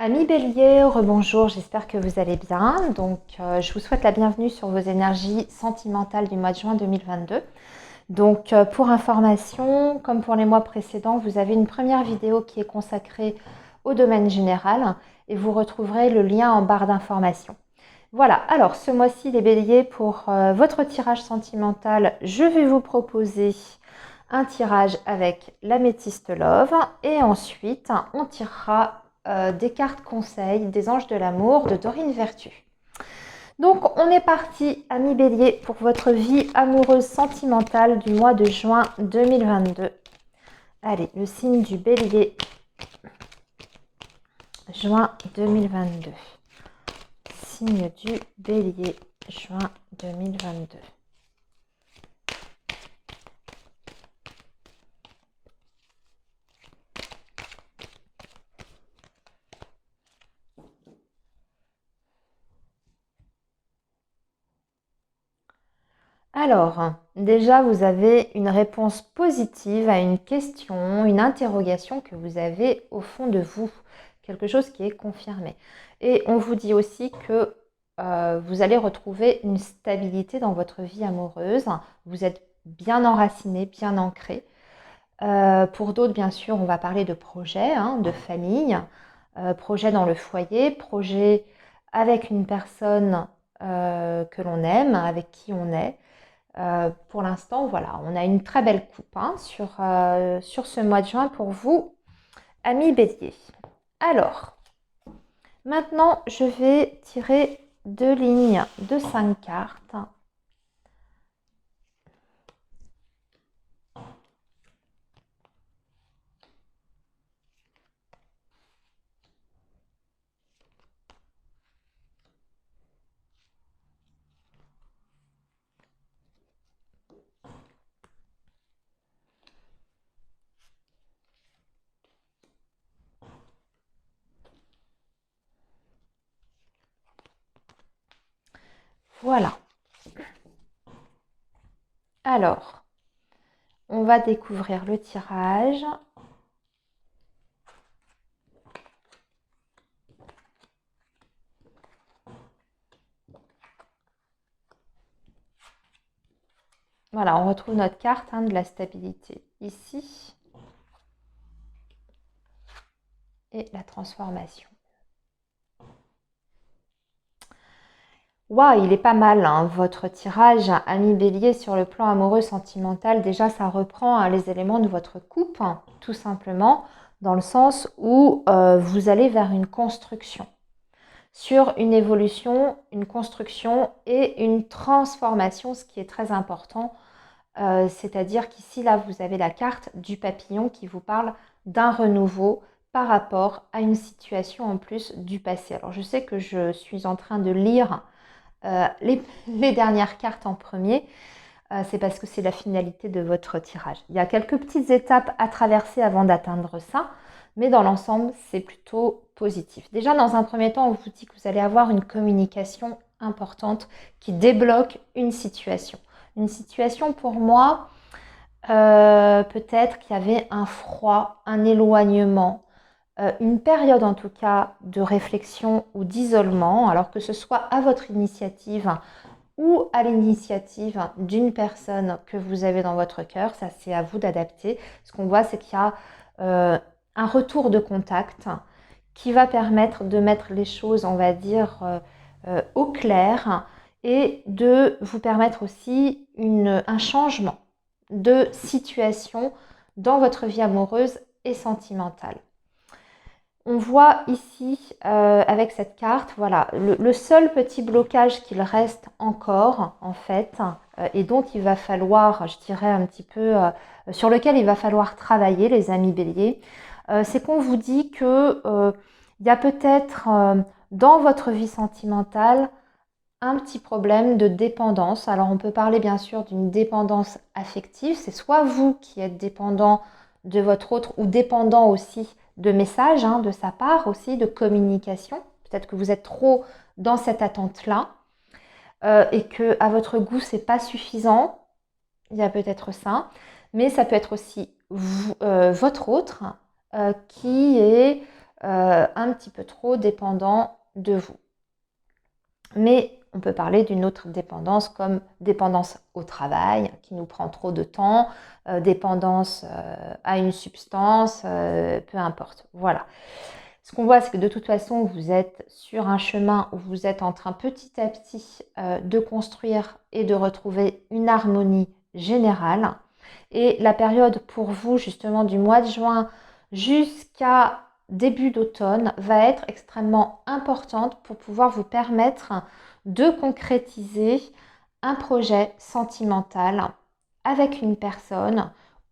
Amis Bélier, rebonjour, j'espère que vous allez bien. Je vous souhaite la bienvenue sur vos énergies sentimentales du mois de juin 2022. Pour information, comme pour les mois précédents, vous avez une première vidéo qui est consacrée au domaine général et vous retrouverez le lien en barre d'information. Voilà, alors ce mois-ci, les Béliers, pour votre tirage sentimental, je vais vous proposer un tirage avec l'améthyste Love et ensuite, on tirera des cartes conseils des anges de l'amour de Dorine Vertu. Donc on est parti, amis Bélier, pour votre vie amoureuse sentimentale du mois de juin 2022. Allez, le signe du Bélier, juin 2022. Signe du Bélier, juin 2022. Alors, déjà, vous avez une réponse positive à une question, une interrogation que vous avez au fond de vous, quelque chose qui est confirmé. Et on vous dit aussi que vous allez retrouver une stabilité dans votre vie amoureuse. Vous êtes bien enraciné, bien ancré. Pour d'autres, bien sûr, on va parler de projets, de famille, projet dans le foyer, projet avec une personne que l'on aime, avec qui on est. Pour l'instant, voilà, on a une très belle coupe sur ce mois de juin pour vous, amis Bélier. Alors, maintenant, je vais tirer 2 lignes de 5 cartes. Voilà. Alors, on va découvrir le tirage. Voilà, on retrouve notre carte de la stabilité ici. Et la transformation. Waouh, il est pas mal, votre tirage, ami Bélier, sur le plan amoureux sentimental. Déjà, ça reprend les éléments de votre coupe, tout simplement, dans le sens où vous allez vers une construction, sur une évolution, une construction et une transformation, ce qui est très important. C'est-à-dire qu'ici, là, vous avez la carte du papillon qui vous parle d'un renouveau par rapport à une situation en plus du passé. Alors, je sais que je suis en train de lire les dernières cartes en premier, c'est parce que c'est la finalité de votre tirage. Il y a quelques petites étapes à traverser avant d'atteindre ça, mais dans l'ensemble, c'est plutôt positif. Déjà, dans un premier temps, on vous dit que vous allez avoir une communication importante qui débloque une situation. Une situation pour moi, peut-être qu'il y avait un froid, un éloignement, une période en tout cas de réflexion ou d'isolement, alors que ce soit à votre initiative ou à l'initiative d'une personne que vous avez dans votre cœur, ça c'est à vous d'adapter. Ce qu'on voit, c'est qu'il y a un retour de contact qui va permettre de mettre les choses, on va dire, au clair et de vous permettre aussi un changement de situation dans votre vie amoureuse et sentimentale. On voit ici, avec cette carte, voilà, le seul petit blocage qu'il reste encore, en fait, et dont il va falloir, je dirais un petit peu, sur lequel il va falloir travailler, les amis Bélier, c'est qu'on vous dit que il y a peut-être dans votre vie sentimentale un petit problème de dépendance. Alors on peut parler bien sûr d'une dépendance affective, c'est soit vous qui êtes dépendant de votre autre ou dépendant aussi de messages de sa part aussi, de communication. Peut-être que vous êtes trop dans cette attente-là et que à votre goût c'est pas suffisant. Il y a peut-être ça, mais ça peut être aussi votre autre qui est un petit peu trop dépendant de vous. Mais on peut parler d'une autre dépendance comme dépendance au travail qui nous prend trop de temps, dépendance à une substance, peu importe. Voilà. Ce qu'on voit, c'est que de toute façon, vous êtes sur un chemin où vous êtes en train petit à petit de construire et de retrouver une harmonie générale. Et la période pour vous, justement, du mois de juin jusqu'à début d'automne va être extrêmement importante pour pouvoir vous permettre de concrétiser un projet sentimental avec une personne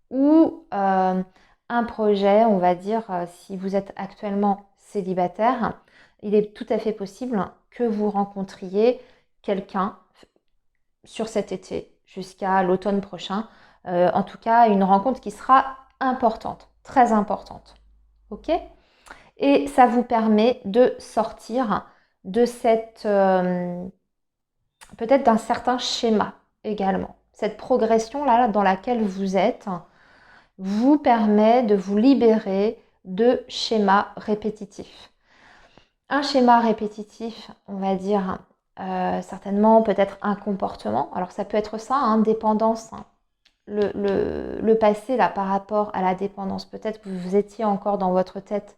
ou un projet, on va dire, si vous êtes actuellement célibataire, il est tout à fait possible que vous rencontriez quelqu'un sur cet été jusqu'à l'automne prochain. En tout cas, une rencontre qui sera importante, très importante. Ok ? Et ça vous permet de sortir de cette, peut-être d'un certain schéma également. Cette progression-là dans laquelle vous êtes vous permet de vous libérer de schémas répétitifs. Un schéma répétitif, on va dire, certainement peut-être un comportement. Alors ça peut être ça, hein, dépendance. Hein. Le passé là par rapport à la dépendance. Peut-être que vous étiez encore dans votre tête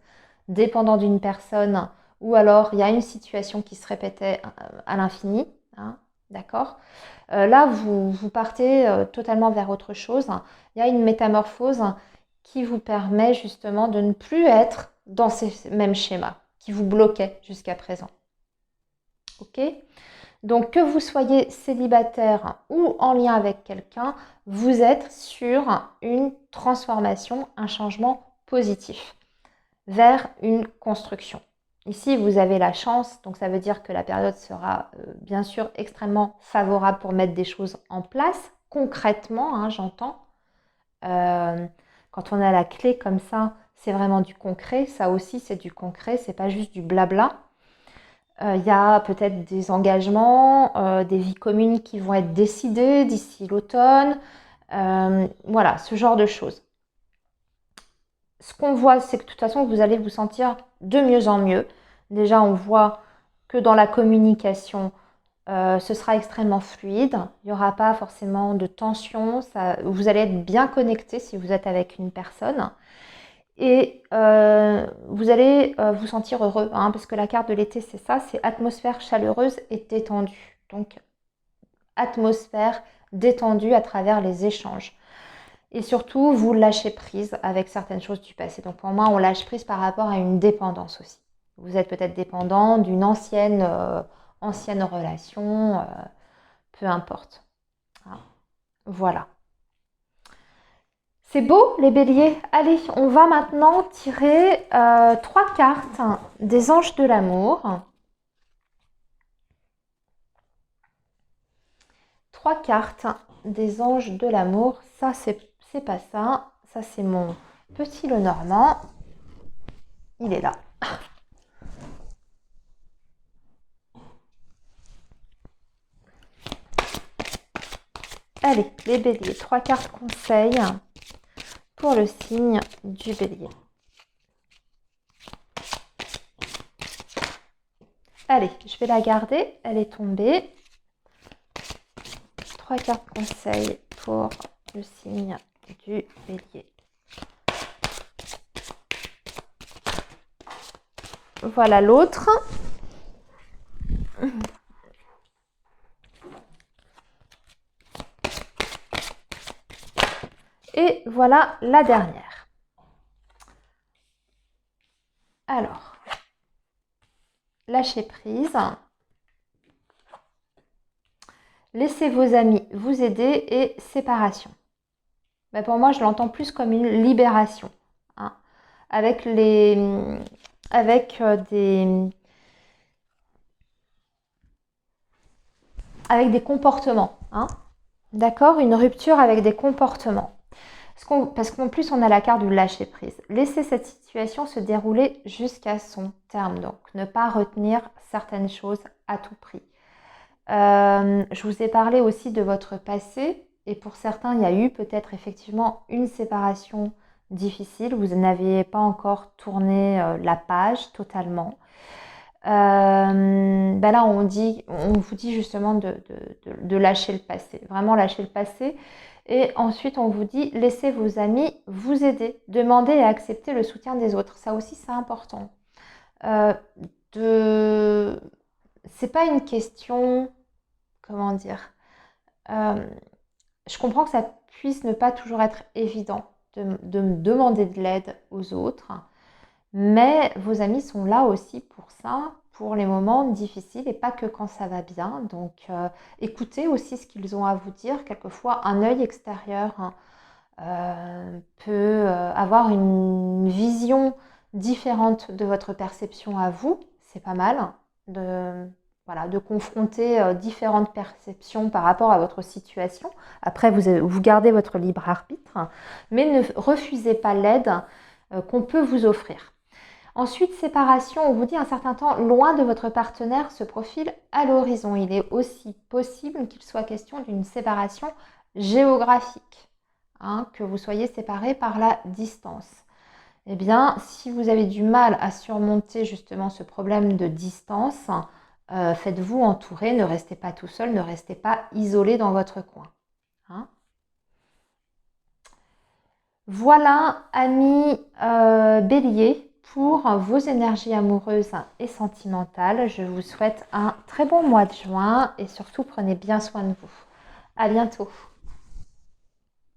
dépendant d'une personne ou alors il y a une situation qui se répétait à l'infini. Hein, d'accord ? Là, vous partez totalement vers autre chose. Il y a une métamorphose qui vous permet justement de ne plus être dans ces mêmes schémas qui vous bloquaient jusqu'à présent. Ok ? Donc que vous soyez célibataire ou en lien avec quelqu'un, vous êtes sur une transformation, un changement positif vers une construction. Ici, vous avez la chance, donc ça veut dire que la période sera bien sûr extrêmement favorable pour mettre des choses en place, concrètement, hein, j'entends. Quand on a la clé comme ça, c'est vraiment du concret. Ça aussi, c'est du concret, c'est pas juste du blabla. Il y a peut-être des engagements, des vies communes qui vont être décidées d'ici l'automne. Voilà, ce genre de choses. Ce qu'on voit, c'est que de toute façon, vous allez vous sentir de mieux en mieux. Déjà, on voit que dans la communication, ce sera extrêmement fluide. Il n'y aura pas forcément de tension. Vous allez être bien connecté si vous êtes avec une personne. Et vous allez vous sentir heureux, hein, parce que la carte de l'été, c'est ça, c'est atmosphère chaleureuse et détendue. Donc, atmosphère détendue à travers les échanges. Et surtout, vous lâchez prise avec certaines choses du passé. Donc, pour moi, on lâche prise par rapport à une dépendance aussi. Vous êtes peut-être dépendant d'une ancienne relation, peu importe. Voilà. C'est beau les béliers. Allez, on va maintenant tirer 3 cartes des anges de l'amour. 3 cartes des anges de l'amour. Ça, c'est pas ça. Ça, c'est mon petit Lenormand. Il est là. Allez, les béliers. 3 cartes conseils pour le signe du bélier. Allez, je vais la garder. Elle est tombée. 3 cartes conseils pour le signe du bélier. Voilà l'autre. Et voilà la dernière. Alors, lâchez prise. Laissez vos amis vous aider et séparation. Ben pour moi, je l'entends plus comme une libération. Hein, avec des comportements. Hein, d'accord ? Une rupture avec des comportements. Parce qu'en plus, on a la carte du lâcher prise. Laissez cette situation se dérouler jusqu'à son terme. Donc, ne pas retenir certaines choses à tout prix. Je vous ai parlé aussi de votre passé. Et pour certains, il y a eu peut-être effectivement une séparation difficile, vous n'aviez pas encore tourné la page totalement. Ben là, on vous dit justement de lâcher le passé, vraiment lâcher le passé. Et ensuite, on vous dit, laissez vos amis vous aider, demandez et accepter le soutien des autres. Ça aussi, c'est important. C'est pas une question, comment dire, je comprends que ça puisse ne pas toujours être évident de demander de l'aide aux autres, mais vos amis sont là aussi pour ça, pour les moments difficiles et pas que quand ça va bien. Donc, écoutez aussi ce qu'ils ont à vous dire. Quelquefois, un œil extérieur peut avoir une vision différente de votre perception à vous. C'est pas mal de confronter différentes perceptions par rapport à votre situation. Après, vous gardez votre libre arbitre, mais ne refusez pas l'aide qu'on peut vous offrir. Ensuite, séparation, on vous dit un certain temps loin de votre partenaire se profile à l'horizon. Il est aussi possible qu'il soit question d'une séparation géographique, que vous soyez séparés par la distance. Eh bien, si vous avez du mal à surmonter justement ce problème de distance, faites-vous entourer, ne restez pas tout seul, ne restez pas isolé dans votre coin. Voilà, amis Bélier, pour vos énergies amoureuses et sentimentales. Je vous souhaite un très bon mois de juin et surtout prenez bien soin de vous. À bientôt.